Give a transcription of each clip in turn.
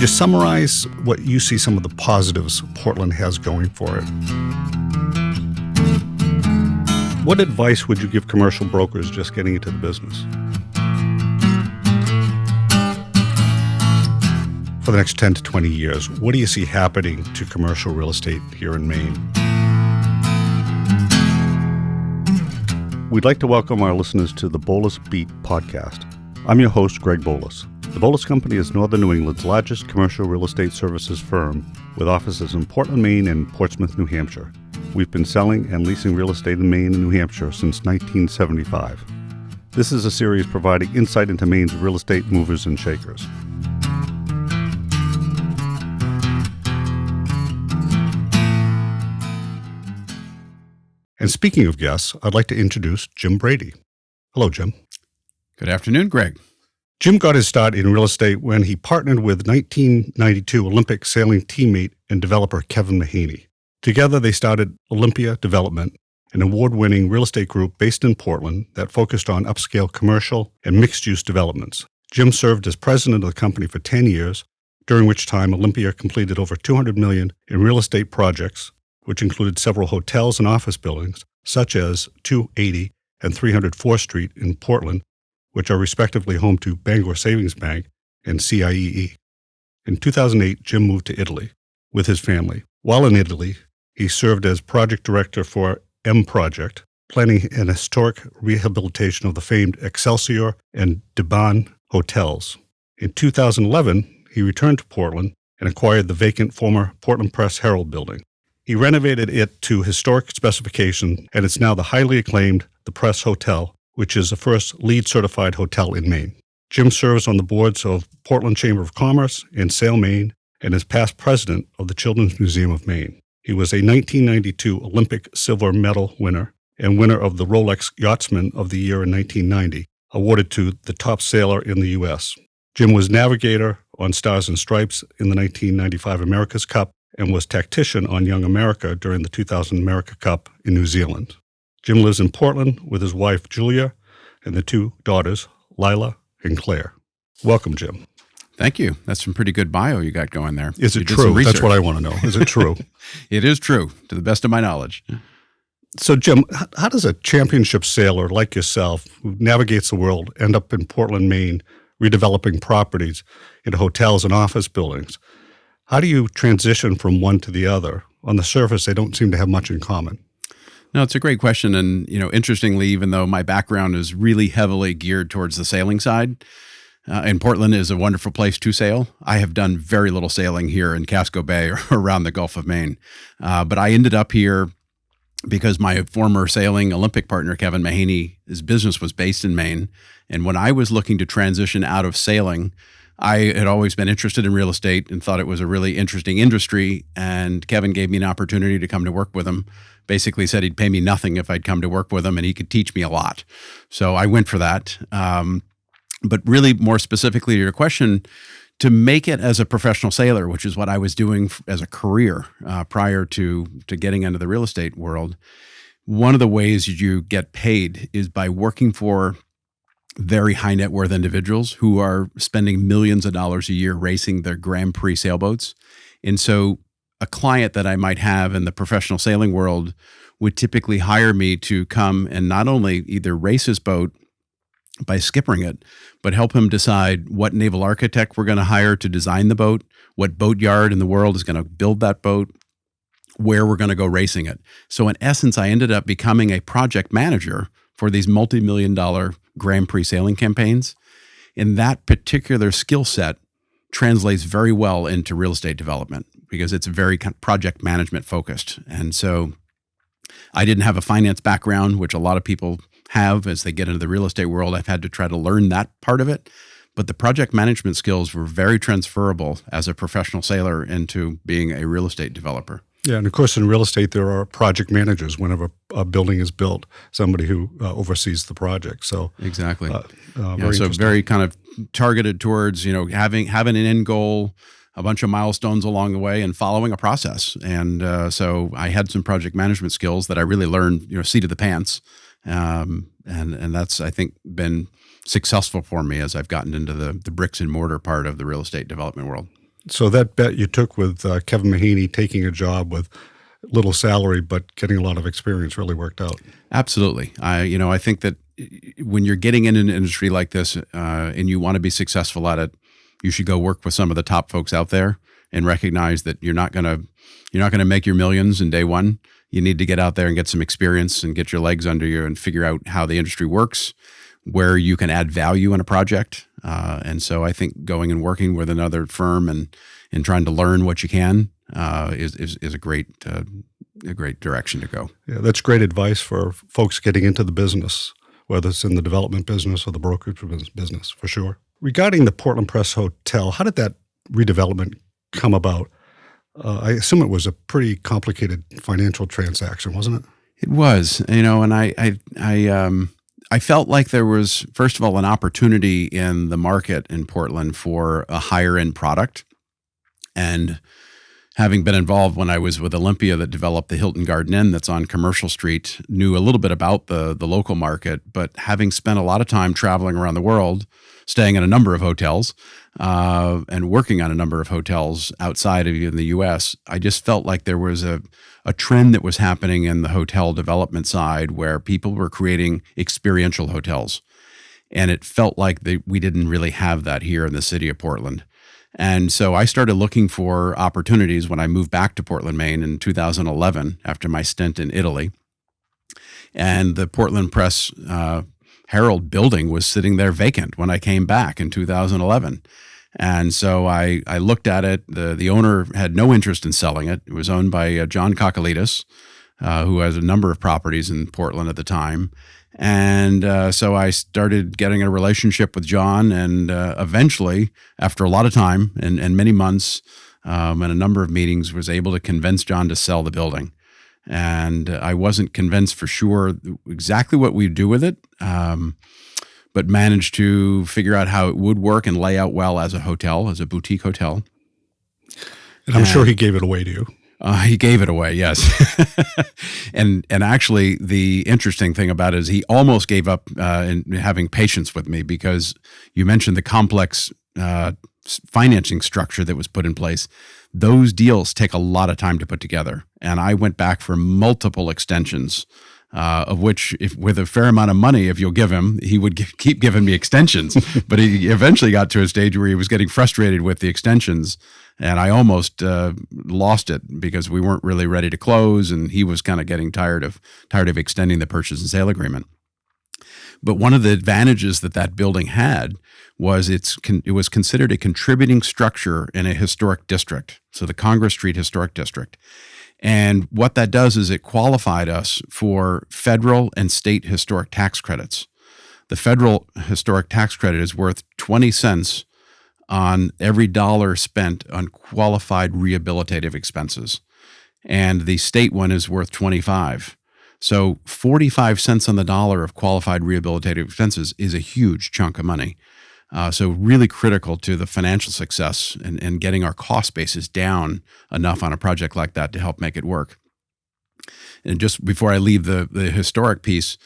Could you summarize what you see some of the positives Portland has going for it? What advice would you give commercial brokers just getting into the business? For the next 10 to 20 years, what do you see happening to commercial real estate here in Maine? We'd like to welcome our listeners to the Boulos Beat podcast. I'm your host, Greg Boulos. The Boulos Company is Northern New England's largest commercial real estate services firm with offices in Portland, Maine and Portsmouth, New Hampshire. We've been selling and leasing real estate in Maine and New Hampshire since 1975. This is a series providing insight into Maine's real estate movers and shakers. And speaking of guests, I'd like to introduce Jim Brady. Hello, Jim. Good afternoon, Greg. Jim got his start in real estate when he partnered with 1992 Olympic sailing teammate and developer Kevin Mahaney. Together, they started Olympia Development, an award-winning real estate group based in Portland that focused on upscale commercial and mixed-use developments. Jim served as president of the company for 10 years, during which time Olympia completed over $200 million in real estate projects, which included several hotels and office buildings, such as 280 and 300 4th Street in Portland, which are respectively home to Bangor Savings Bank and CIEE. In 2008, Jim moved to Italy with his family. While in Italy, he served as project director for M Project, planning an historic rehabilitation of the famed Excelsior and Debon hotels. In 2011, he returned to Portland and acquired the vacant former Portland Press Herald building. He renovated it to historic specification, and it's now the highly acclaimed The Press Hotel, which is the first LEED-certified hotel in Maine. Jim serves on the boards of Portland Chamber of Commerce and Sail Maine, and is past president of the Children's Museum of Maine. He was a 1992 Olympic silver medal winner and winner of the Rolex Yachtsman of the Year in 1990, awarded to the top sailor in the U.S. Jim was navigator on Stars and Stripes in the 1995 America's Cup and was tactician on Young America during the 2000 America Cup in New Zealand. Jim lives in Portland with his wife, Julia, and the two daughters, Lila and Claire. Welcome, Jim. Thank you. That's some pretty good bio you got going there. Is it true? That's what I want to know. Is it true? It is true, to the best of my knowledge. So, Jim, how does a championship sailor like yourself, who navigates the world, end up in Portland, Maine, redeveloping properties into hotels and office buildings? How do you transition from one to the other? On the surface, they don't seem to have much in common. No, it's a great question. And, interestingly, even though my background is really heavily geared towards the sailing side, and Portland is a wonderful place to sail, I have done very little sailing here in Casco Bay or around the Gulf of Maine. But I ended up here because my former sailing Olympic partner, Kevin Mahaney, his business was based in Maine. And when I was looking to transition out of sailing, I had always been interested in real estate and thought it was a really interesting industry. And Kevin gave me an opportunity to come to work with him. Basically said he'd pay me nothing if I'd come to work with him and he could teach me a lot. So I went for that. But really more specifically to your question, to make it as a professional sailor, which is what I was doing as a career prior to getting into the real estate world, one of the ways you get paid is by working for very high net worth individuals who are spending millions of dollars a year racing their Grand Prix sailboats. And so a client that I might have in the professional sailing world would typically hire me to come and not only either race his boat by skippering it, but help him decide what naval architect we're going to hire to design the boat, what boat yard in the world is going to build that boat, where we're going to go racing it. So in essence, I ended up becoming a project manager for these multi-million-dollar Grand Prix sailing campaigns. And that particular skill set translates very well into real estate development because it's very project management focused. And so I didn't have a finance background, which a lot of people have as they get into the real estate world. I've had to try to learn that part of it. But the project management skills were very transferable as a professional sailor into being a real estate developer. Yeah, and of course in real estate there are project managers whenever a building is built, somebody who oversees the project. So exactly, so very kind of targeted towards having an end goal, a bunch of milestones along the way, and following a process. And so I had some project management skills that I really learned, seat of the pants, and that's I think been successful for me as I've gotten into the bricks and mortar part of the real estate development world. So that bet you took with Kevin Mahaney taking a job with little salary but getting a lot of experience really worked out. Absolutely. I think that when you're getting in an industry like this and you want to be successful at it, you should go work with some of the top folks out there and recognize that you're not going to make your millions in day one. You need to get out there and get some experience and get your legs under you and figure out how the industry works, where you can add value in a project. And so I think going and working with another firm and trying to learn what you can is a great direction to go. Yeah, that's great advice for folks getting into the business, whether it's in the development business or the brokerage business, for sure. Regarding the Portland Press Hotel, how did that redevelopment come about? I assume it was a pretty complicated financial transaction, wasn't it? It was, and I felt like there was, first of all, an opportunity in the market in Portland for a higher end product. And having been involved when I was with Olympia that developed the Hilton Garden Inn that's on Commercial Street, knew a little bit about the local market, but having spent a lot of time traveling around the world, staying in a number of hotels, and working on a number of hotels outside of even the U.S., I just felt like there was a trend that was happening in the hotel development side where people were creating experiential hotels. And it felt like we didn't really have that here in the city of Portland. And so I started looking for opportunities when I moved back to Portland, Maine in 2011 after my stint in Italy. And the Portland Press Herald building was sitting there vacant when I came back in 2011. And so I looked at it. The owner had no interest in selling it. It was owned by John Kokolitis, who has a number of properties in Portland at the time. And so I started getting a relationship with John, and eventually, after a lot of time and many months and a number of meetings, was able to convince John to sell the building. And I wasn't convinced for sure exactly what we'd do with it, but managed to figure out how it would work and lay out well as a hotel, as a boutique hotel. And I'm sure he gave it away to you. He gave it away, yes. and actually, the interesting thing about it is he almost gave up in having patience with me, because you mentioned the complex financing structure that was put in place. Those deals take a lot of time to put together. And I went back for multiple extensions, of which, if with a fair amount of money, if you'll give him, he would keep giving me extensions. But he eventually got to a stage where he was getting frustrated with the extensions. And I almost lost it because we weren't really ready to close, and he was kind of getting tired of extending the purchase and sale agreement. But one of the advantages that building had was it was considered a contributing structure in a historic district, so the Congress Street Historic District. And what that does is it qualified us for federal and state historic tax credits. The federal historic tax credit is worth 20 cents on every dollar spent on qualified rehabilitative expenses. And the state one is worth 25. So 45 cents on the dollar of qualified rehabilitative expenses is a huge chunk of money. So really critical to the financial success and getting our cost basis down enough on a project like that to help make it work. And just before I leave the historic piece,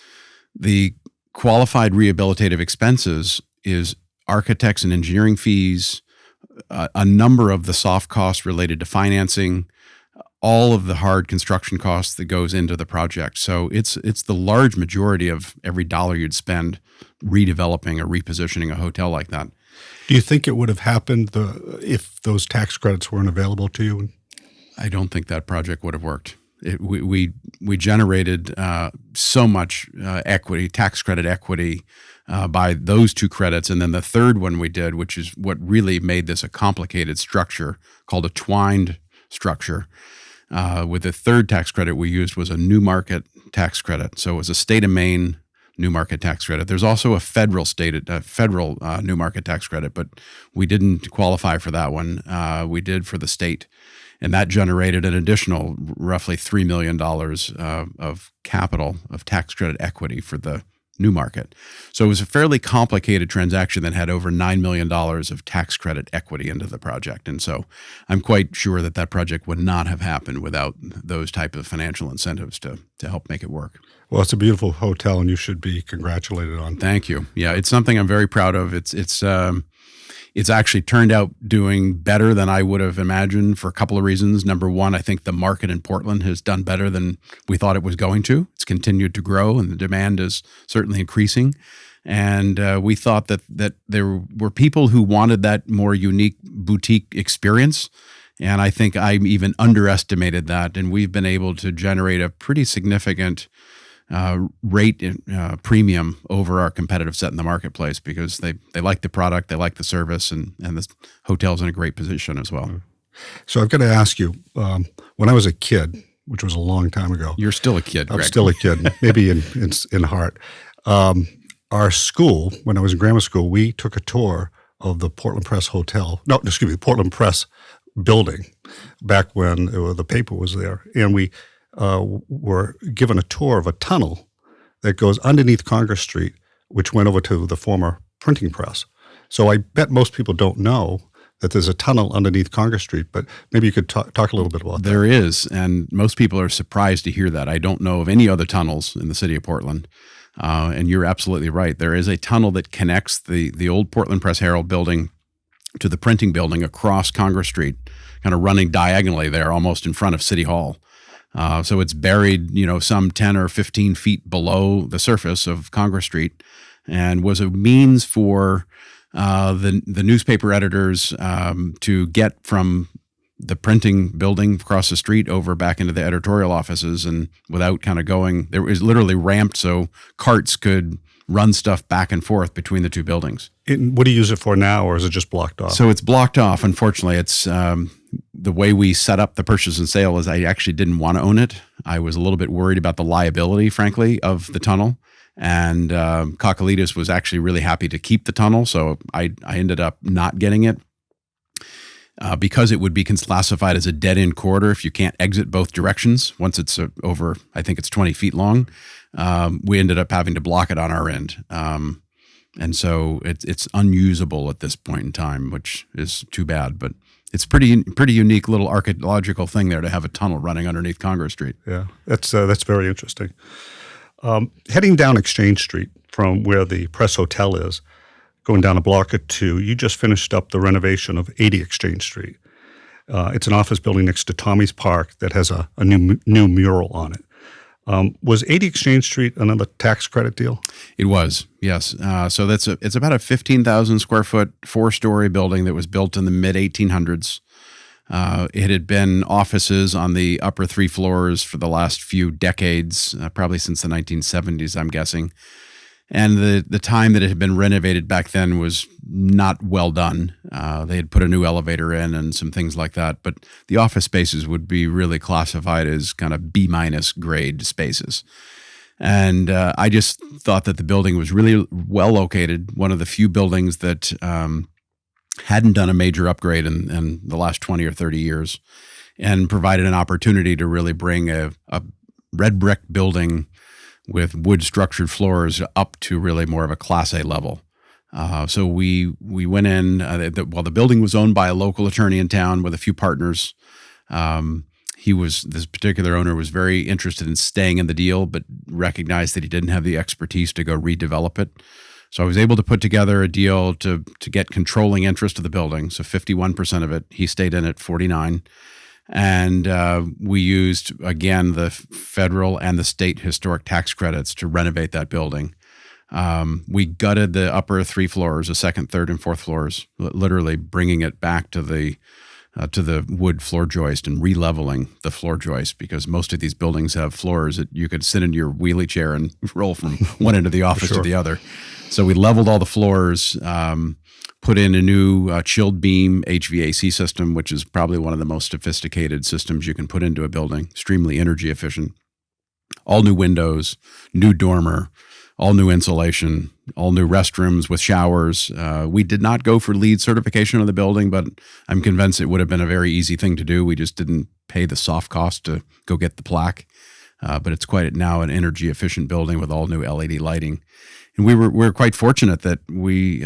the qualified rehabilitative expenses is architects and engineering fees, a number of the soft costs related to financing, all of the hard construction costs that goes into the project. So it's the large majority of every dollar you'd spend redeveloping or repositioning a hotel like that. Do you think it would have happened if those tax credits weren't available to you? I don't think that project would have worked. We generated so much equity, tax credit equity, by those two credits. And then the third one we did, which is what really made this a complicated structure called a twined structure. With the third tax credit we used was a new market tax credit. So it was a state of Maine new market tax credit. There's also a federal new market tax credit, but we didn't qualify for that one. We did for the state. And that generated an additional roughly $3 million of capital, of tax credit equity for the new market. So it was a fairly complicated transaction that had over $9 million of tax credit equity into the project. And so I'm quite sure that project would not have happened without those type of financial incentives to help make it work. Well, it's a beautiful hotel, and you should be congratulated on. Thank you. Yeah, it's something I'm very proud of. It's actually turned out doing better than I would have imagined for a couple of reasons. Number one, I think the market in Portland has done better than we thought it was going to. It's continued to grow, and the demand is certainly increasing. And we thought that there were people who wanted that more unique boutique experience. And I think I even underestimated that. And we've been able to generate a pretty significant rate premium over our competitive set in the marketplace because they like the product, they like the service, and the hotel's in a great position as well. So I've got to ask you, when I was a kid, which was a long time ago. You're still a kid, Greg. I'm still a kid, maybe in heart. Our school, when I was in grammar school, we took a tour of the Portland Press Hotel. No, excuse me, Portland Press building back when the paper was there. And we were given a tour of a tunnel that goes underneath Congress Street, which went over to the former printing press. So I bet most people don't know that there's a tunnel underneath Congress Street, but maybe you could talk a little bit about that. There is, and most people are surprised to hear that. I don't know of any other tunnels in the city of Portland. And you're absolutely right. There is a tunnel that connects the old Portland Press Herald building to the printing building across Congress Street, kind of running diagonally there, almost in front of City Hall. So it's buried, some 10 or 15 feet below the surface of Congress Street, and was a means for the newspaper editors to get from the printing building across the street over back into the editorial offices, and without kind of going, there was literally ramped so carts could run stuff back and forth between the two buildings. What do you use it for now, or is it just blocked off? So it's blocked off. Unfortunately, it's the way we set up the purchase and sale is I actually didn't want to own it. I was a little bit worried about the liability, frankly, of the tunnel. And Kakalides was actually really happy to keep the tunnel, so I ended up not getting it. Because it would be classified as a dead-end corridor if you can't exit both directions. Once it's over, I think it's 20 feet long, we ended up having to block it on our end. And so it's unusable at this point in time, which is too bad. But it's pretty unique little archaeological thing there to have a tunnel running underneath Congress Street. Yeah, that's very interesting. Heading down Exchange Street from where the Press Hotel is, going down a block or two, you just finished up the renovation of 80 Exchange Street. It's an office building next to Tommy's Park that has a new mural on it. Was 80 Exchange Street another tax credit deal? It was, yes. So it's about a 15,000 square foot, 4-story building that was built in the mid-1800s. It had been offices on the upper 3 floors for the last few decades, probably since the 1970s, I'm guessing. And the time that it had been renovated back then was not well done. They had put a new elevator in and some things like that. But the office spaces would be really classified as kind of B- grade spaces. And I just thought that the building was really well located, one of the few buildings that hadn't done a major upgrade in the last 20 or 30 years, and provided an opportunity to really bring a red brick building with wood structured floors up to really more of a Class A level. So we went in, the building was owned by a local attorney in town with a few partners. This particular owner was very interested in staying in the deal, but recognized that he didn't have the expertise to go redevelop it. So I was able to put together a deal to get controlling interest of the building. So 51% of it, he stayed in at 49%. And we used, again, the federal and the state historic tax credits to renovate that building. We gutted the upper 3 floors, the second, third, and fourth floors, literally bringing it back to the wood floor joist and re-leveling the floor joist, because most of these buildings have floors that you could sit in your wheelie chair and roll from one end of the office to the other. So we leveled all the floors, put in a new chilled beam HVAC system, which is probably one of the most sophisticated systems you can put into a building, extremely energy efficient. All new windows, new dormer, all new insulation, all new restrooms with showers. We did not go for LEED certification of the building, but I'm convinced it would have been a very easy thing to do. We just didn't pay the soft cost to go get the plaque. But it's quite now an energy efficient building with all new LED lighting. And we were quite fortunate that we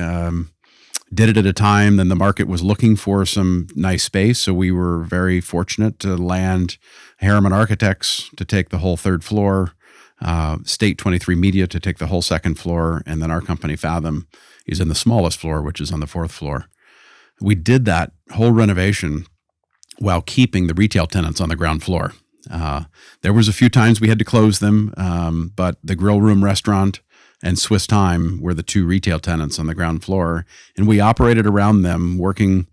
did it at a time when the market was looking for some nice space. So we were very fortunate to land Harriman Architects to take the whole 3rd floor, State 23 Media to take the whole 2nd floor, and then our company Fathom is in the smallest floor, which is on the 4th floor. We did that whole renovation while keeping the retail tenants on the ground floor. There was a few times we had to close them, but the Grill Room Restaurant and Swiss Time were the two retail tenants on the ground floor, and we operated around them, working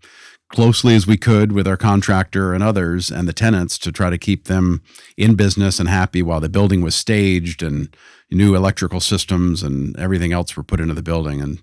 closely as we could with our contractor and others and the tenants to try to keep them in business and happy while the building was staged and new electrical systems and everything else were put into the building.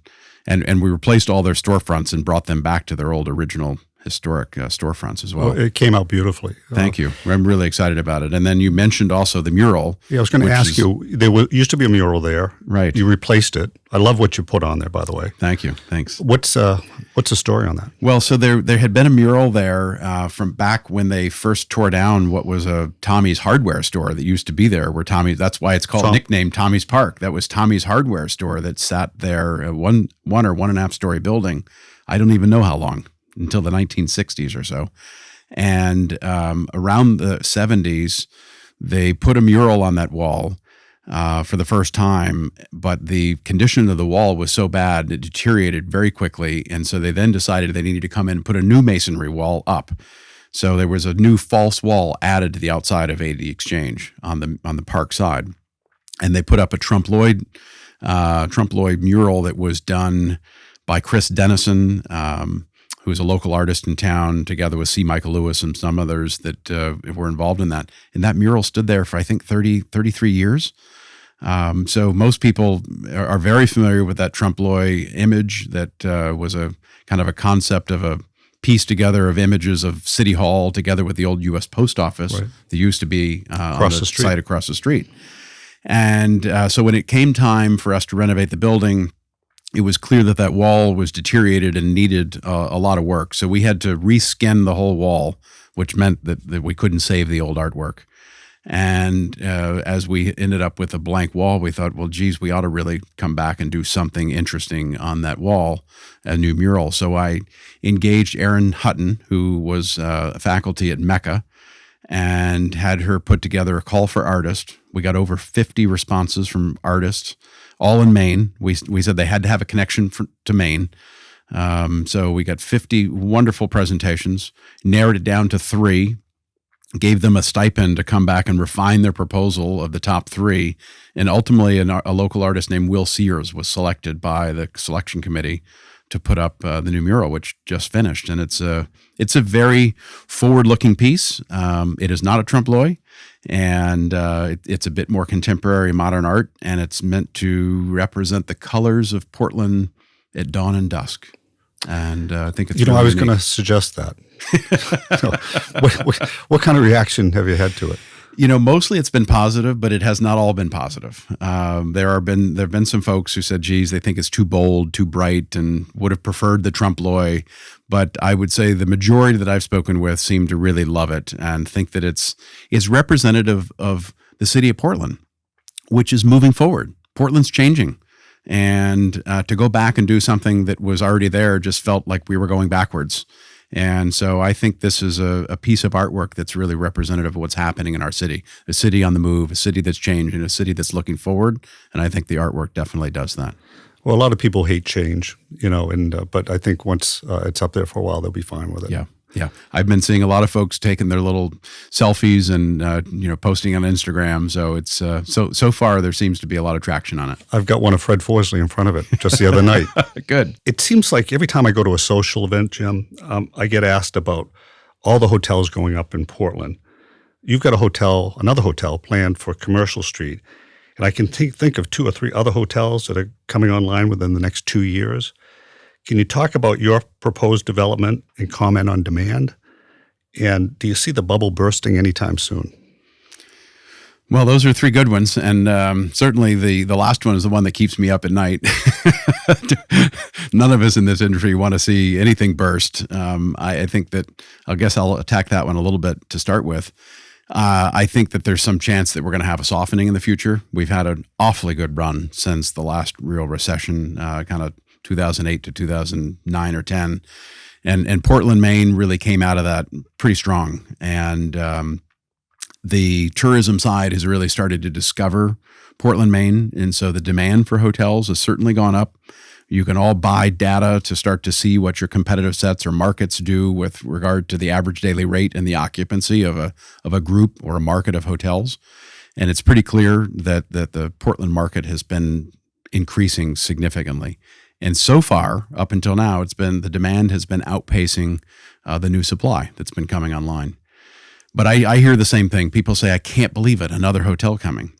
And we replaced all their storefronts and brought them back to their old original historic storefronts as well. Well, it came out beautifully. Thank you. I'm really excited about it. And then you mentioned also the mural. Yeah, I was going to ask you, used to be a mural there. Right. You replaced it. I love what you put on there, by the way. Thank you. Thanks. What's the story on that? Well, so there had been a mural there from back when they first tore down what was a Tommy's hardware store that used to be there, where that's why it's called nicknamed Tommy's Park. That was Tommy's hardware store that sat there, a one or 1.5 story building. I don't even know how long, until the 1960s or so. And around the 70s, they put a mural on that wall for the first time, but the condition of the wall was so bad, it deteriorated very quickly. And so they then decided they needed to come in and put a new masonry wall up. So there was a new false wall added to the outside of 80 Exchange on the park side. And they put up a Trump Lloyd mural that was done by Chris Dennison, who was a local artist in town, together with C. Michael Lewis and some others that were involved in that. And that mural stood there for, I think, 33 years. So most people are very familiar with that Trompe l'oeil image that was a kind of a concept of a piece together of images of City Hall together with the old U.S. Post Office that used to be on the site across the street. And so when it came time for us to renovate the building, it was clear that wall was deteriorated and needed a lot of work. So we had to reskin the whole wall, which meant that we couldn't save the old artwork. And as we ended up with a blank wall, we thought, well, geez, we ought to really come back and do something interesting on that wall, a new mural. So I engaged Erin Hutton, who was a faculty at Mecca, and had her put together a call for artists. We got over 50 responses from artists, all in Maine. We said they had to have a connection to Maine. So we got 50 wonderful presentations, narrowed it down to 3, gave them a stipend to come back and refine their proposal of the top 3. And ultimately, a local artist named Will Sears was selected by the selection committee to put up the new mural, which just finished. And it's a very forward-looking piece. It is not a Trompe l'oeil, and it's a bit more contemporary modern art, and it's meant to represent the colors of Portland at dawn and dusk. And I think it's really I was unique. going to suggest that. What kind of reaction have you had to it? Mostly it's been positive, but it has not all been positive. There have been some folks who said, geez, they think it's too bold, too bright, and would have preferred the Trompe l'oeil. But I would say the majority that I've spoken with seem to really love it and think that it's representative of the city of Portland, which is moving forward. Portland's changing. And to go back and do something that was already there just felt like we were going backwards. And so I think this is a piece of artwork that's really representative of what's happening in our city, a city on the move, a city that's changing, a city that's looking forward. And I think the artwork definitely does that. Well, a lot of people hate change, but I think once it's up there for a while, they'll be fine with it. Yeah. Yeah. I've been seeing a lot of folks taking their little selfies and, posting on Instagram. So it's so far there seems to be a lot of traction on it. I've got one of Fred Forsley in front of it just the other night. Good. It seems like every time I go to a social event, Jim, I get asked about all the hotels going up in Portland. You've got another hotel planned for Commercial Street. And I can think of 2 or 3 other hotels that are coming online within the next 2 years. Can you talk about your proposed development and comment on demand? And do you see the bubble bursting anytime soon? Well, those are 3 good ones. And certainly the last one is the one that keeps me up at night. None of us in this industry want to see anything burst. I think that, I guess I'll attack that one a little bit to start with. I think that there's some chance that we're going to have a softening in the future. We've had an awfully good run since the last real recession, kind of 2008 to 2009 or 10. And Portland, Maine really came out of that pretty strong. And the tourism side has really started to discover Portland, Maine. And so the demand for hotels has certainly gone up. You can all buy data to start to see what your competitive sets or markets do with regard to the average daily rate and the occupancy of a group or a market of hotels. And it's pretty clear that the Portland market has been increasing significantly. And so far, up until now, the demand has been outpacing the new supply that's been coming online. But I hear the same thing. People say, I can't believe it, another hotel coming.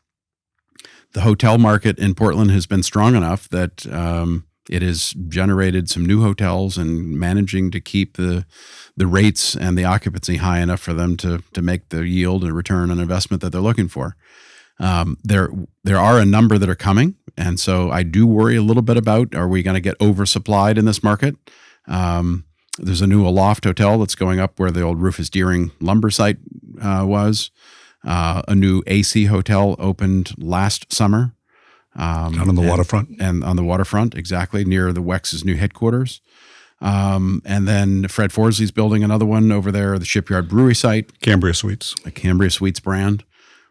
The hotel market in Portland has been strong enough that it has generated some new hotels and managing to keep the rates and the occupancy high enough for them to make the yield and return on investment that they're looking for. There are a number that are coming, and so I do worry a little bit about, are we going to get oversupplied in this market? There's a new Aloft hotel that's going up where the old Rufus Deering lumber site was. A new AC hotel opened last summer. Down on the waterfront? And on the waterfront, exactly, near the WEX's new headquarters. And then Fred Forsley's building another one over there, the Shipyard Brewery site. Cambria Suites. A Cambria Suites brand,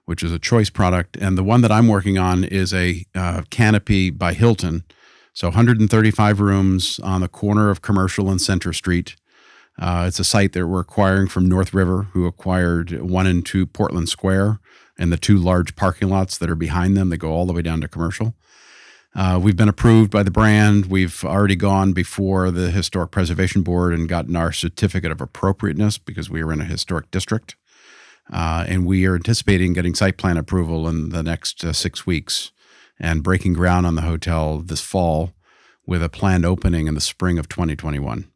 which is a choice product. And the one that I'm working on is a Canopy by Hilton. So 135 rooms on the corner of Commercial and Center Street. It's a site that we're acquiring from North River, who acquired 1 and 2 Portland Square and the 2 large parking lots that are behind them that go all the way down to Commercial. We've been approved by the brand. We've already gone before the Historic Preservation Board and gotten our certificate of appropriateness because we are in a historic district. And we are anticipating getting site plan approval in the next 6 weeks and breaking ground on the hotel this fall with a planned opening in the spring of 2021.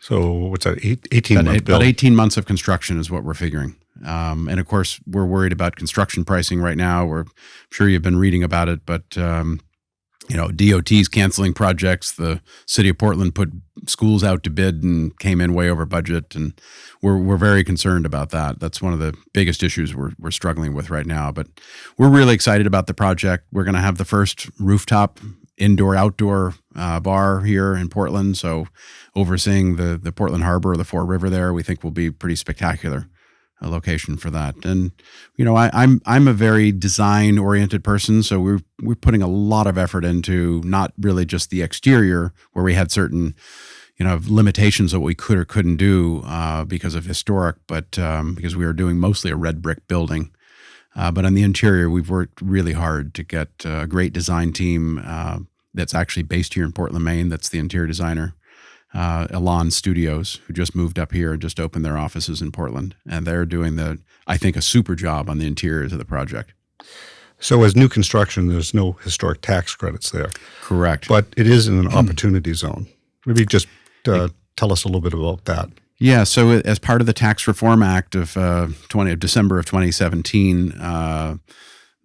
So what's that, 18 months build? About 18 months of construction is what we're figuring. And of course, we're worried about construction pricing right now. I'm sure you've been reading about it, but DOT's canceling projects. The city of Portland put schools out to bid and came in way over budget, and we're very concerned about that. That's one of the biggest issues we're struggling with right now. But we're really excited about the project. We're going to have the first rooftop indoor-outdoor bar here in Portland. So overseeing the Portland Harbor or the Fore River there, we think will be pretty spectacular location for that. And I'm a very design-oriented person, so we're putting a lot of effort into not really just the exterior, where we had certain limitations of what we could or couldn't do because of historic, but because we were doing mostly a red brick building. But on the interior, we've worked really hard to get a great design team that's actually based here in Portland, Maine. That's the interior designer, Elan Studios, who just moved up here and just opened their offices in Portland. And they're doing I think, a super job on the interiors of the project. So as new construction, there's no historic tax credits there. Correct. But it is in an opportunity zone. Maybe just tell us a little bit about that. Yeah, so as part of the Tax Reform Act of December of 2017,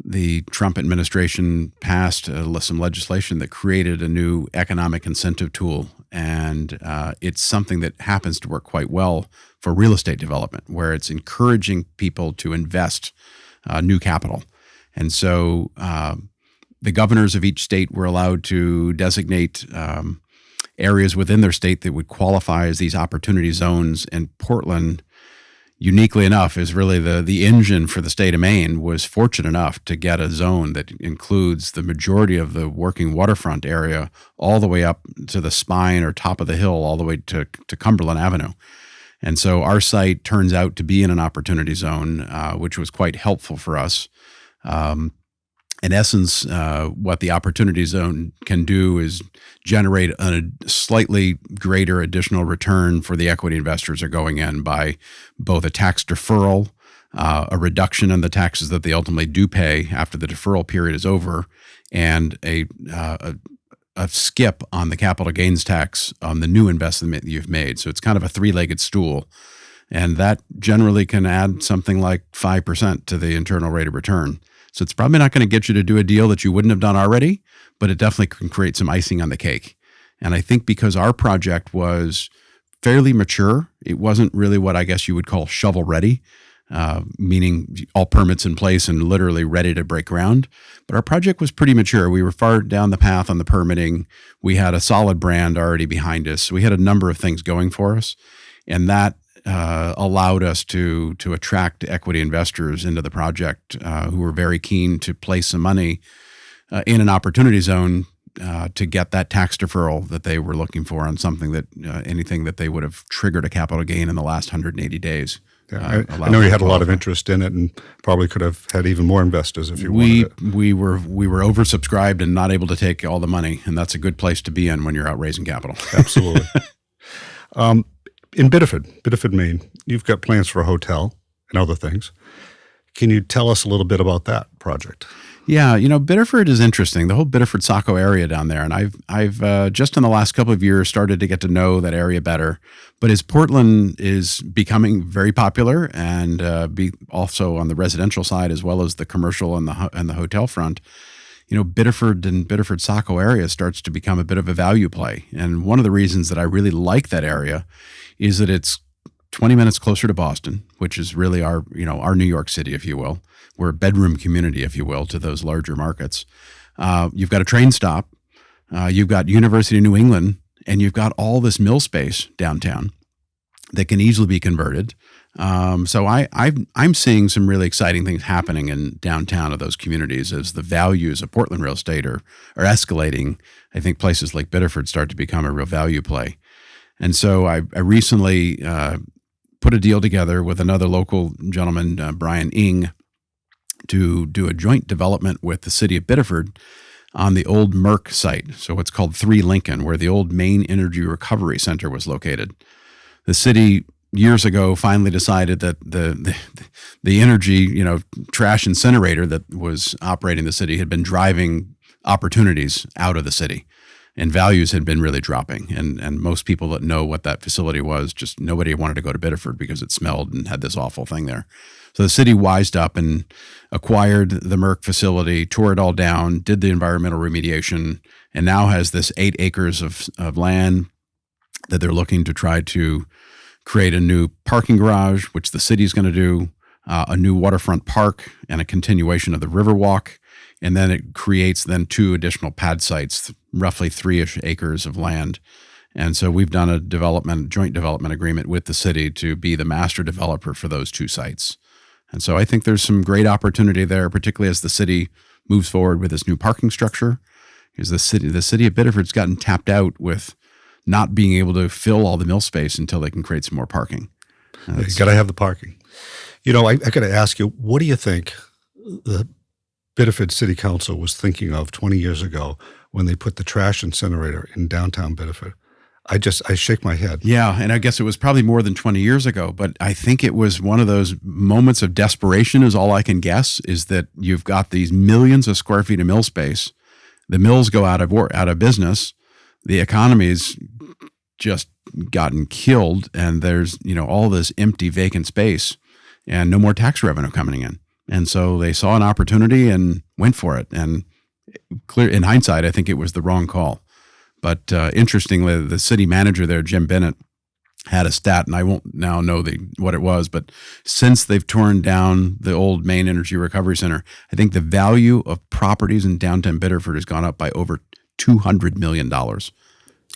the Trump administration passed some legislation that created a new economic incentive tool, and it's something that happens to work quite well for real estate development, where it's encouraging people to invest new capital. And so the governors of each state were allowed to designate areas within their state that would qualify as these opportunity zones. And Portland, uniquely enough, is really the engine for the state of Maine, was fortunate enough to get a zone that includes the majority of the working waterfront area all the way up to the spine or top of the hill, all the way to Cumberland Avenue. And so our site turns out to be in an opportunity zone, which was quite helpful for us. In essence, what the opportunity zone can do is generate a slightly greater additional return for the equity investors are going in by both a tax deferral, a reduction in the taxes that they ultimately do pay after the deferral period is over, and a skip on the capital gains tax on the new investment that you've made. So it's kind of a three-legged stool. And that generally can add something like 5% to the internal rate of return. So it's probably not going to get you to do a deal that you wouldn't have done already, but it definitely can create some icing on the cake. And I think because our project was fairly mature, it wasn't really what I guess you would call shovel ready, meaning all permits in place and literally ready to break ground. But our project was pretty mature. We were far down the path on the permitting. We had a solid brand already behind us. So we had a number of things going for us. And that allowed us to attract equity investors into the project who were very keen to place some money in an opportunity zone to get that tax deferral that they were looking for on something that anything that they would have triggered a capital gain in the last 180 days. Yeah, I know you had a lot of interest in it, and probably could have had even more investors if you wanted it. We were oversubscribed and not able to take all the money, and that's a good place to be in when you're out raising capital. Absolutely. In Biddeford, Maine, you've got plans for a hotel and other things. Can you tell us a little bit about that project? Yeah, Biddeford is interesting. The whole Biddeford Saco area down there, and I've just in the last couple of years started to get to know that area better. But as Portland is becoming very popular, and be also on the residential side as well as the commercial and the hotel front, Biddeford and Biddeford Saco area starts to become a bit of a value play. And one of the reasons that I really like that area is that it's 20 minutes closer to Boston, which is really our New York City, if you will. We're a bedroom community, if you will, to those larger markets. You've got a train stop, you've got University of New England, and you've got all this mill space downtown that can easily be converted. So I'm seeing some really exciting things happening in downtown of those communities as the values of Portland real estate are escalating. I think places like Biddeford start to become a real value play. And so I recently put a deal together with another local gentleman, Brian Ing, to do a joint development with the city of Biddeford on the old Merck site. So it's called 3 Lincoln, where the old Maine Energy Recovery Center was located. The city years ago finally decided that the energy, trash incinerator that was operating the city had been driving opportunities out of the city. And values had been really dropping. And most people that know what that facility was, just nobody wanted to go to Biddeford because it smelled and had this awful thing there. So the city wised up and acquired the Merck facility, tore it all down, did the environmental remediation, and now has this 8 acres of land that they're looking to try to create a new parking garage, which the city's going to do, a new waterfront park, and a continuation of the Riverwalk. And then it creates 2 additional pad sites, roughly 3-ish acres of land. And so we've done a joint development agreement with the city to be the master developer for those 2 sites. And so I think there's some great opportunity there, particularly as the city moves forward with this new parking structure. Because the city of Biddeford's gotten tapped out with not being able to fill all the mill space until they can create some more parking. You got to have the parking. I got to ask you, what do you think the Biddeford City Council was thinking of 20 years ago when they put the trash incinerator in downtown Biddeford? I shake my head. Yeah, and I guess it was probably more than 20 years ago, but I think it was one of those moments of desperation is all I can guess, is that you've got these millions of square feet of mill space. The mills go out of business. The economy's just gotten killed, and there's, all this empty vacant space and no more tax revenue coming in. And so they saw an opportunity and went for it. And in hindsight, I think it was the wrong call. But interestingly, the city manager there, Jim Brady, had a stat, and I won't now know what it was, but since they've torn down the old Maine Energy Recovery Center, I think the value of properties in downtown Biddeford has gone up by over $200 million.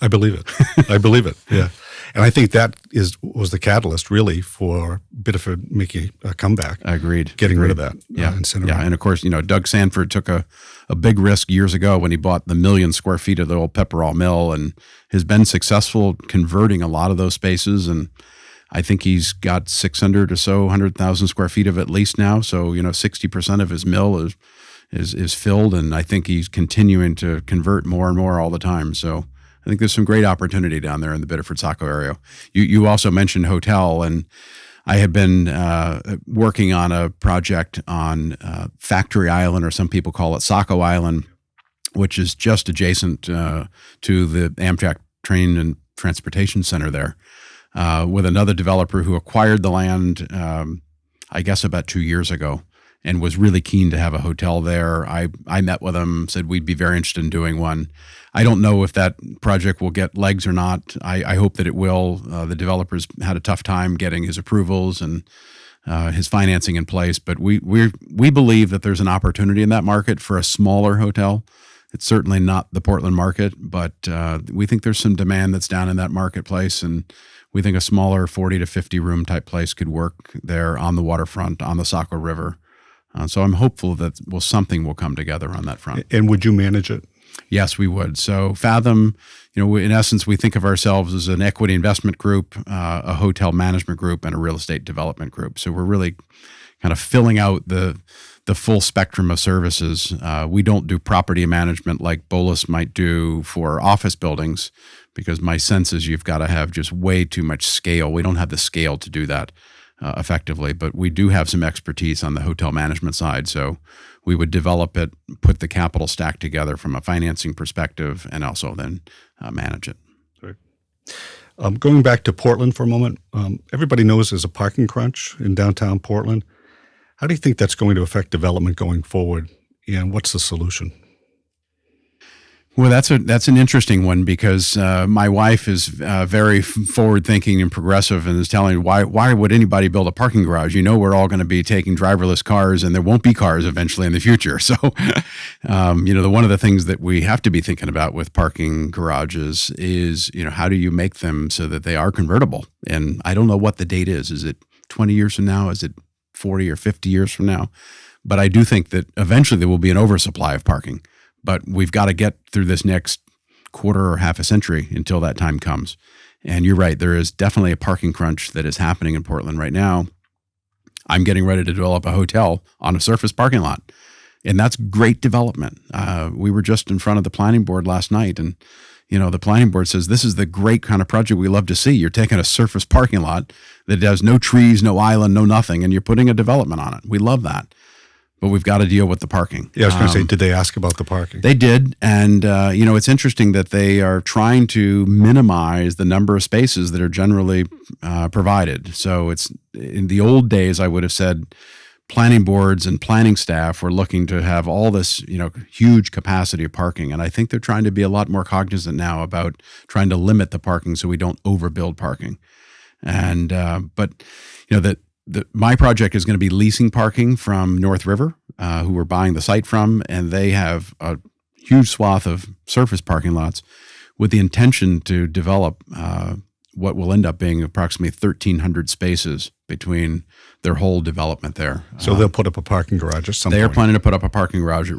I believe it. I believe it. Yeah. And I think that was the catalyst really for Biddeford making a comeback. Agreed. Getting rid of that. Yeah. And of course, Doug Sanford took a big risk years ago when he bought the 1 million square feet of the old Pepperell Mill and has been successful converting a lot of those spaces. And I think he's got 600 or so, 100,000 square feet of at least now. So, 60% of his mill is filled. And I think he's continuing to convert more and more all the time. So I think there's some great opportunity down there in the Biddeford Saco area. You also mentioned hotel, and I had been working on a project on Factory Island, or some people call it Saco Island, which is just adjacent to the Amtrak train and transportation center there, with another developer who acquired the land, I guess about 2 years ago, and was really keen to have a hotel there. I met with him, said we'd be very interested in doing one. I don't know if that project will get legs or not. I hope that it will. The developers had a tough time getting his approvals and his financing in place, but we believe that there's an opportunity in that market for a smaller hotel. It's certainly not the Portland market, but we think there's some demand that's down in that marketplace, and we think a smaller 40 to 50 room type place could work there on the waterfront, on the Saco River. So I'm hopeful that something will come together on that front. And would you manage it? Yes, we would. So Fathom, in essence, we think of ourselves as an equity investment group, a hotel management group, and a real estate development group. So we're really kind of filling out the full spectrum of services. We don't do property management like Boulos might do for office buildings, because my sense is you've got to have just way too much scale. We don't have the scale to do that effectively, but we do have some expertise on the hotel management side. So we would develop it, put the capital stack together from a financing perspective, and also then manage it. Right. Going back to Portland for a moment, everybody knows there's a parking crunch in downtown Portland. How do you think that's going to affect development going forward, and what's the solution? Well, that's an interesting one, because my wife is very forward-thinking and progressive, and is telling me, why would anybody build a parking garage? We're all going to be taking driverless cars, and there won't be cars eventually in the future. So, one of the things that we have to be thinking about with parking garages is, how do you make them so that they are convertible? And I don't know what the date is. Is it 20 years from now? Is it 40 or 50 years from now? But I do think that eventually there will be an oversupply of parking. But we've got to get through this next quarter or half a century until that time comes. And you're right, there is definitely a parking crunch that is happening in Portland right now. I'm getting ready to develop a hotel on a surface parking lot, and that's great development. We were just in front of the planning board last night, and the planning board says, this is the great kind of project we love to see. You're taking a surface parking lot that has no trees, no island, no nothing, and you're putting a development on it. We love that. But we've got to deal with the parking. Yeah, I was going to say, did they ask about the parking? They did. And, it's interesting that they are trying to minimize the number of spaces that are generally provided. So it's, in the old days, I would have said planning boards and planning staff were looking to have all this, huge capacity of parking. And I think they're trying to be a lot more cognizant now about trying to limit the parking so we don't overbuild parking. And, my project is going to be leasing parking from North River, who we're buying the site from, and they have a huge swath of surface parking lots with the intention to develop what will end up being approximately 1,300 spaces between their whole development there. So they'll put up a parking garage at some point. They are planning to put up a parking garage.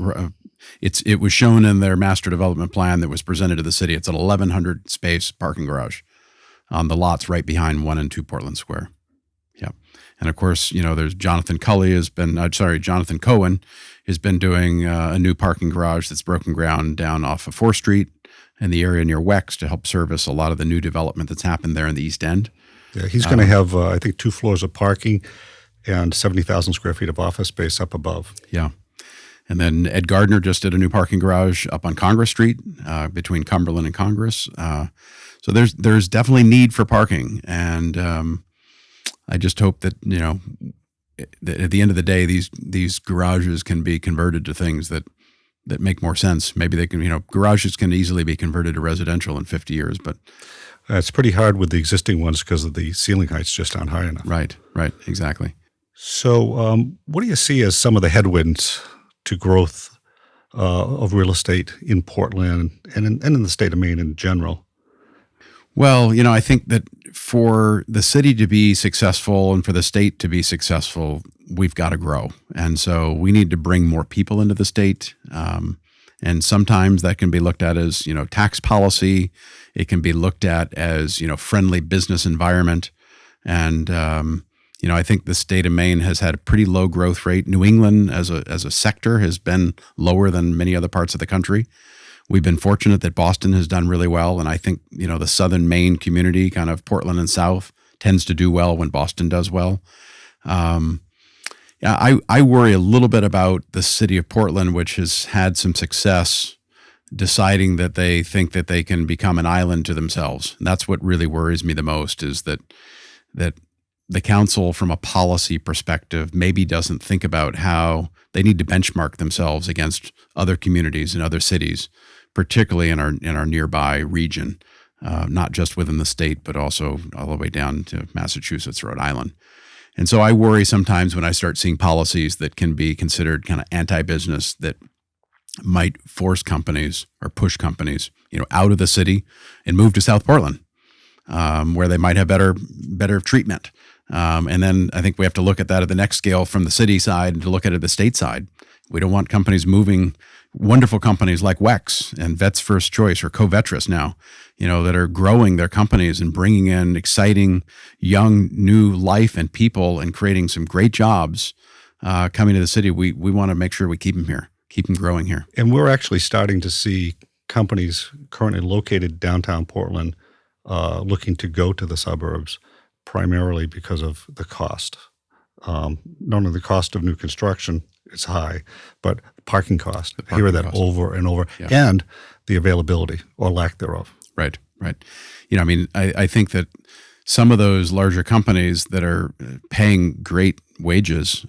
It was shown in their master development plan that was presented to the city. It's an 1,100 space parking garage on the lots right behind 1 and 2 Portland Square. Yeah. And of course, there's Jonathan Cohen has been doing a new parking garage that's broken ground down off of 4th Street in the area near Wex to help service a lot of the new development that's happened there in the East End. Yeah, he's going to have, I think, 2 floors of parking and 70,000 square feet of office space up above. Yeah. And then Ed Gardner just did a new parking garage up on Congress Street between Cumberland and Congress. So there's definitely need for parking. And I just hope that, at the end of the day, these garages can be converted to things that make more sense. Maybe they can, garages can easily be converted to residential in 50 years, but it's pretty hard with the existing ones because of the ceiling heights just aren't high enough. Right, exactly. So what do you see as some of the headwinds to growth of real estate in Portland and in the state of Maine in general? Well, I think that for the city to be successful and for the state to be successful, we've got to grow. And so we need to bring more people into the state. And sometimes that can be looked at as, tax policy. It can be looked at as, friendly business environment. And, I think the state of Maine has had a pretty low growth rate. New England as a sector has been lower than many other parts of the country. We've been fortunate that Boston has done really well, and I think, the southern Maine community, kind of Portland and south, tends to do well when Boston does well. I worry a little bit about the city of Portland, which has had some success deciding that they think that they can become an island to themselves. And that's what really worries me the most, is that the council, from a policy perspective, maybe doesn't think about how they need to benchmark themselves against other communities and other cities, particularly in our nearby region, not just within the state, but also all the way down to Massachusetts, Rhode Island. And so I worry sometimes when I start seeing policies that can be considered kind of anti-business that might force companies or push companies, out of the city and move to South Portland, where they might have better treatment. And then I think we have to look at that at the next scale from the city side and to look at it at the state side. We don't want companies moving wonderful companies like WEX and Vets First Choice or Covetrus now, that are growing their companies and bringing in exciting young new life and people and creating some great jobs coming to the city. We want to make sure we keep them here, keep them growing here. And we're actually starting to see companies currently located downtown Portland looking to go to the suburbs primarily because of the cost. Not only the cost of new construction is high, but parking cost. I hear that over and over, and the availability or lack thereof. Right. I think that some of those larger companies that are paying great wages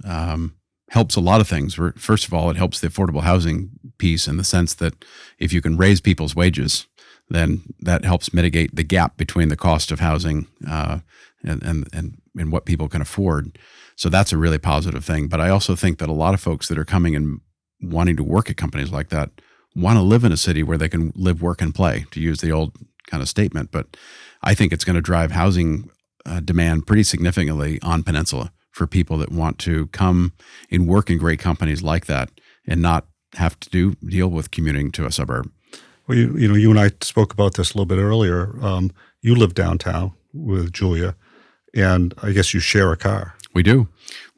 helps a lot of things. First of all, it helps the affordable housing piece in the sense that if you can raise people's wages, then that helps mitigate the gap between the cost of housing and what people can afford. So that's a really positive thing. But I also think that a lot of folks that are coming and wanting to work at companies like that want to live in a city where they can live, work, and play, to use the old kind of statement. But I think it's going to drive housing demand pretty significantly on Peninsula for people that want to come and work in great companies like that and not have to deal with commuting to a suburb. Well, you and I spoke about this a little bit earlier. You live downtown with Julia, and I guess you share a car. We do.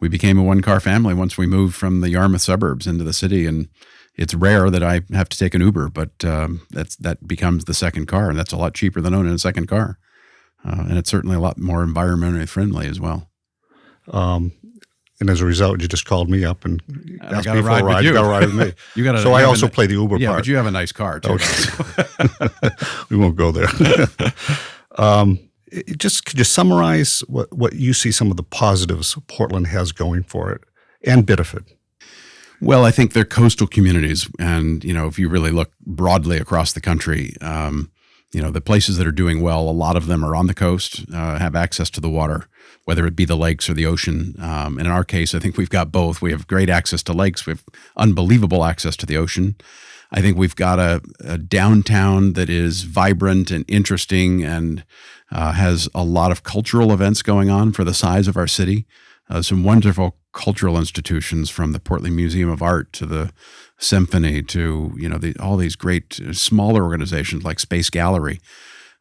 We became a one-car family once we moved from the Yarmouth suburbs into the city, and it's rare that I have to take an Uber, but that becomes the second car, and that's a lot cheaper than owning a second car. And it's certainly a lot more environmentally friendly as well. And as a result, you just called me up and asked me for a ride. You got to ride with me. So I also play the Uber part. Yeah, but you have a nice car, too. Okay. We won't go there. Could you summarize what you see some of the positives Portland has going for it, and Biddeford? Well, I think they're coastal communities. And, if you really look broadly across the country, the places that are doing well, a lot of them are on the coast, have access to the water, whether it be the lakes or the ocean. And in our case, I think we've got both. We have great access to lakes. We have unbelievable access to the ocean. I think we've got a downtown that is vibrant and interesting and has a lot of cultural events going on for the size of our city. Some wonderful cultural institutions, from the Portland Museum of Art to the Symphony to all these great smaller organizations like Space Gallery.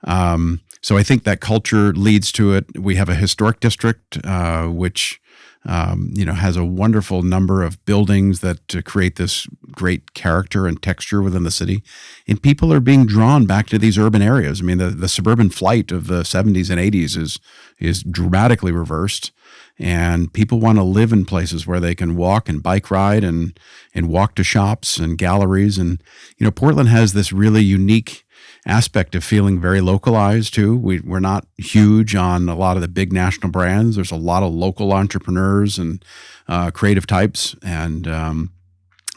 So I think that culture leads to it. We have a historic district which has a wonderful number of buildings that create this great character and texture within the city. And people are being drawn back to these urban areas. I mean, the suburban flight of the 70s and 80s is dramatically reversed. And people want to live in places where they can walk and bike ride and walk to shops and galleries. And, Portland has this really unique aspect of feeling very localized too. We're not huge on a lot of the big national brands. There's a lot of local entrepreneurs and creative types. And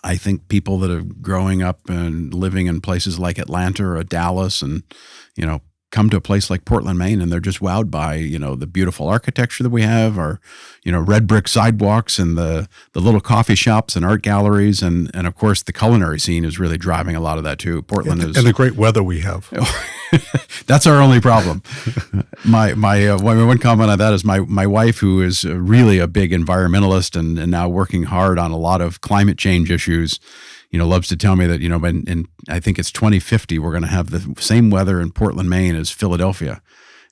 I think people that are growing up and living in places like Atlanta or Dallas and, come to a place like Portland, Maine, and they're just wowed by, the beautiful architecture that we have, our, red brick sidewalks and the little coffee shops and art galleries. And of course, the culinary scene is really driving a lot of that too. Portland is. And the great weather we have. That's our only problem. My one comment on that is my wife, who is really a big environmentalist and now working hard on a lot of climate change issues, loves to tell me that, in I think it's 2050, we're going to have the same weather in Portland, Maine as Philadelphia.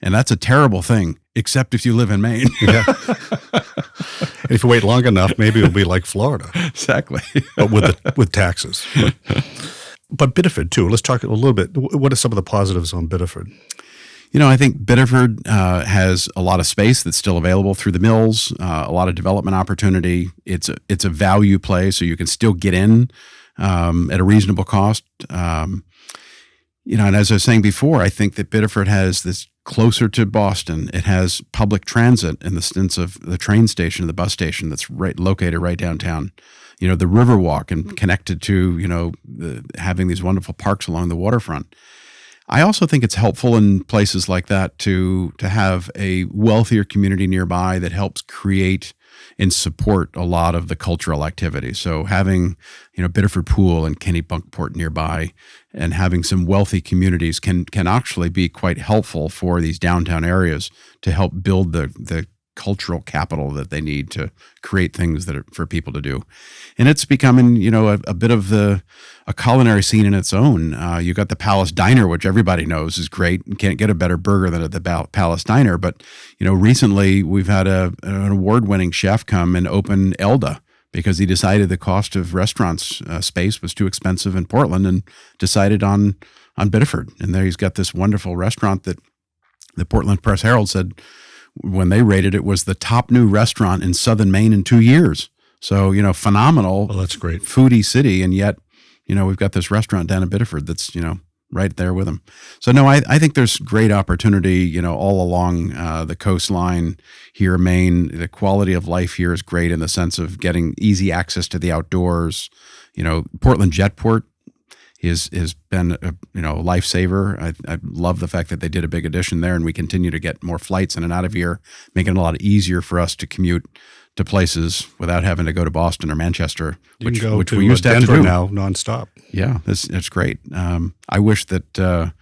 And that's a terrible thing, except if you live in Maine. Yeah. If you wait long enough, maybe it'll be like Florida. Exactly. But with taxes. But Biddeford, too. Let's talk a little bit. What are some of the positives on Biddeford? I think Biddeford has a lot of space that's still available through the mills, a lot of development opportunity. It's a value play, so you can still get in at a reasonable cost. And as I was saying before, I think that Biddeford has this closer to Boston. It has public transit in the sense of the train station, the bus station that's located right downtown. The Riverwalk and connected to, having these wonderful parks along the waterfront. I also think it's helpful in places like that to have a wealthier community nearby that helps create and support a lot of the cultural activity. So having, Biddeford Pool and Kennebunkport nearby and having some wealthy communities can actually be quite helpful for these downtown areas to help build the cultural capital that they need to create things that are for people to do. And it's becoming, a bit of a culinary scene in its own. You got the Palace Diner, which everybody knows is great. You can't get a better burger than at the Palace Diner. But, recently we've had an award-winning chef come and open Elda because he decided the cost of restaurants space was too expensive in Portland and decided on Biddeford. And there he's got this wonderful restaurant that the Portland Press Herald said when they rated it was the top new restaurant in Southern Maine in 2 years. So, phenomenal. Well, that's great. Foodie city. And yet, we've got this restaurant down in Biddeford that's, right there with them. So, no, I think there's great opportunity, all along the coastline here in Maine. The quality of life here is great in the sense of getting easy access to the outdoors. Portland Jetport has been a lifesaver. I love the fact that they did a big addition there, and we continue to get more flights in and out of here, making it a lot easier for us to commute to places without having to go to Boston or Manchester, which we used to have to Denver do now nonstop. Yeah, it's great. I wish that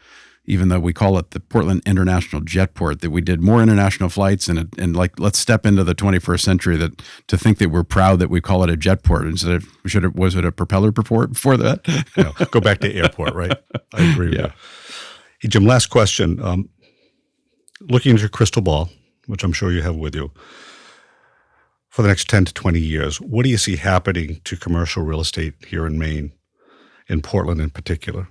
even though we call it the Portland International Jetport, that we did more international flights and let's step into the 21st century to think that we're proud that we call it a jetport instead of was it a propeller port before that? Go back to airport, right? I agree with you. Hey, Jim, last question. Looking into your crystal ball, which I'm sure you have with you, for the next 10 to 20 years, what do you see happening to commercial real estate here in Maine, in Portland in particular?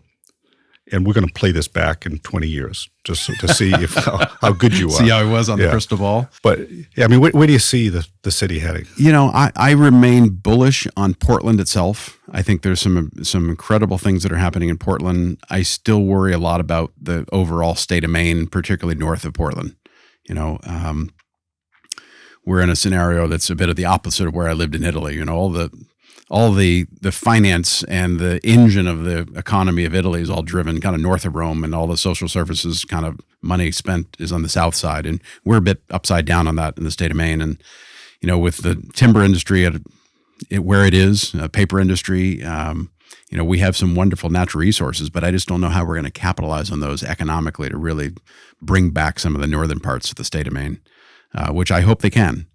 And we're going to play this back in 20 years just to see how good you are. See how I was on the crystal ball? But, yeah, I mean, where do you see the city heading? I remain bullish on Portland itself. I think there's some incredible things that are happening in Portland. I still worry a lot about the overall state of Maine, particularly north of Portland. We're in a scenario that's a bit of the opposite of where I lived in Italy. All the finance and the engine of the economy of Italy is all driven kind of north of Rome, and all the social services kind of money spent is on the south side. And we're a bit upside down on that in the state of Maine. And, with the timber industry where it is, paper industry, we have some wonderful natural resources, but I just don't know how we're going to capitalize on those economically to really bring back some of the northern parts of the state of Maine, which I hope they can.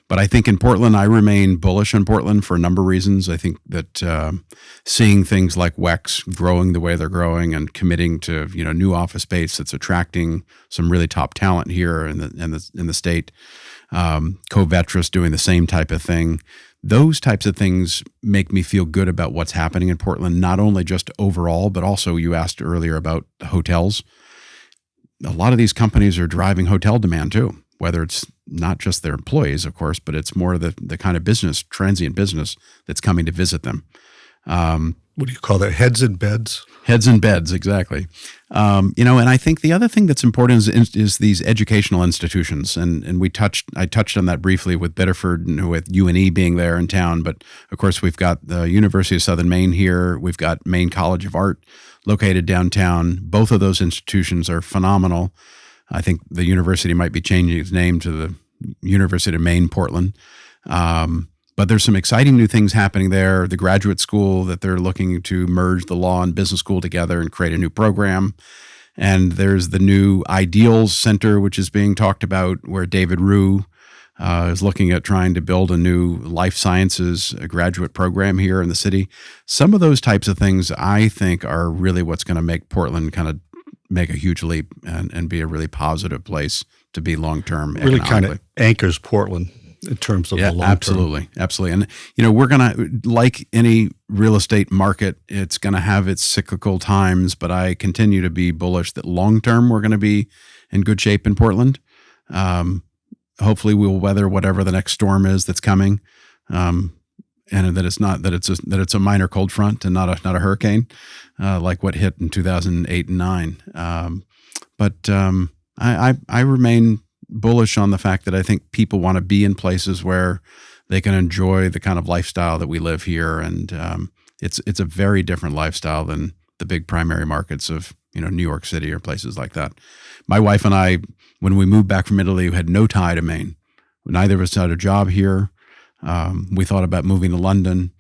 But I think in Portland, I remain bullish on Portland for a number of reasons. I think that seeing things like WEX growing the way they're growing and committing to new office space that's attracting some really top talent here in the state, Covetrus doing the same type of thing. Those types of things make me feel good about what's happening in Portland, not only just overall, but also you asked earlier about hotels. A lot of these companies are driving hotel demand too. Whether it's not just their employees, of course, but it's more the kind of business, transient business that's coming to visit them. What do you call that? Heads in beds? Heads in beds, exactly. And I think the other thing that's important is these educational institutions. And I touched on that briefly with Biddeford and with UNE being there in town. But of course, we've got the University of Southern Maine here. We've got Maine College of Art located downtown. Both of those institutions are phenomenal. I think the university might be changing its name to the University of Maine, Portland. But there's some exciting new things happening there. The graduate school that they're looking to merge the law and business school together and create a new program. And there's the new Ideals Center, which is being talked about, where David Rue is looking at trying to build a new life sciences graduate program here in the city. Some of those types of things I think are really what's going to make Portland kind of make a huge leap and be a really positive place to be long-term. Really kind of anchors Portland in terms of the long term. Absolutely. And, we're going to, like any real estate market, it's going to have its cyclical times, but I continue to be bullish that long-term we're going to be in good shape in Portland. Hopefully we'll weather whatever the next storm is that's coming. And that it's a minor cold front and not a hurricane, like what hit in 2008 and 2009. But I remain bullish on the fact that I think people want to be in places where they can enjoy the kind of lifestyle that we live here, and it's a very different lifestyle than the big primary markets of New York City or places like that. My wife and I, when we moved back from Italy, we had no tie to Maine. Neither of us had a job here. We thought about moving to London.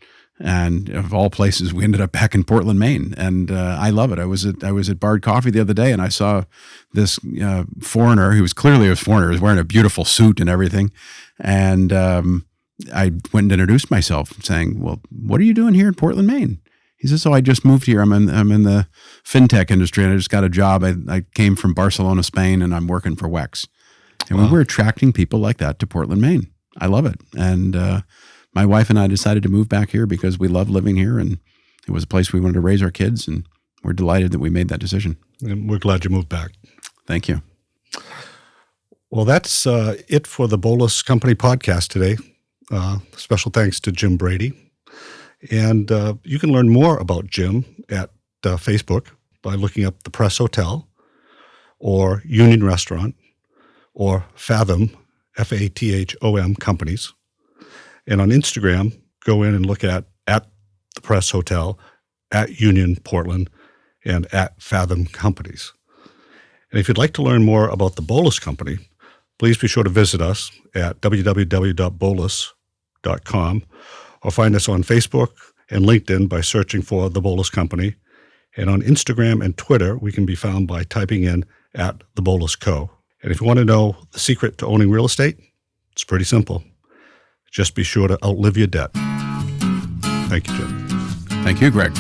And of all places, we ended up back in Portland, Maine, and I love it. I was at Bard Coffee the other day, and I saw this foreigner who was clearly a foreigner. He was wearing a beautiful suit and everything, and I went and introduced myself, saying, "Well, what are you doing here in Portland, Maine?" He says, "Oh, I just moved here. I'm in the fintech industry, and I just got a job. I came from Barcelona, Spain, and I'm working for WEX." And Wow. we're attracting people like that to Portland, Maine. I love it, and my wife and I decided to move back here because we love living here, and it was a place we wanted to raise our kids, and we're delighted that we made that decision. And we're glad you moved back. Thank you. Well, that's it for the Boulos Company podcast today. Special thanks to Jim Brady. And you can learn more about Jim at Facebook by looking up the Press Hotel or Union Restaurant or Fathom, Fathom companies. And on Instagram, go in and look at the Press Hotel, at Union Portland, and at Fathom Companies. And if you'd like to learn more about the Boulos Company, please be sure to visit us at www.boulos.com or find us on Facebook and LinkedIn by searching for the Boulos Company. And on Instagram and Twitter, we can be found by typing in at the Boulos Co. And if you want to know the secret to owning real estate, it's pretty simple. Just be sure to outlive your debt. Thank you, Jim. Thank you, Greg.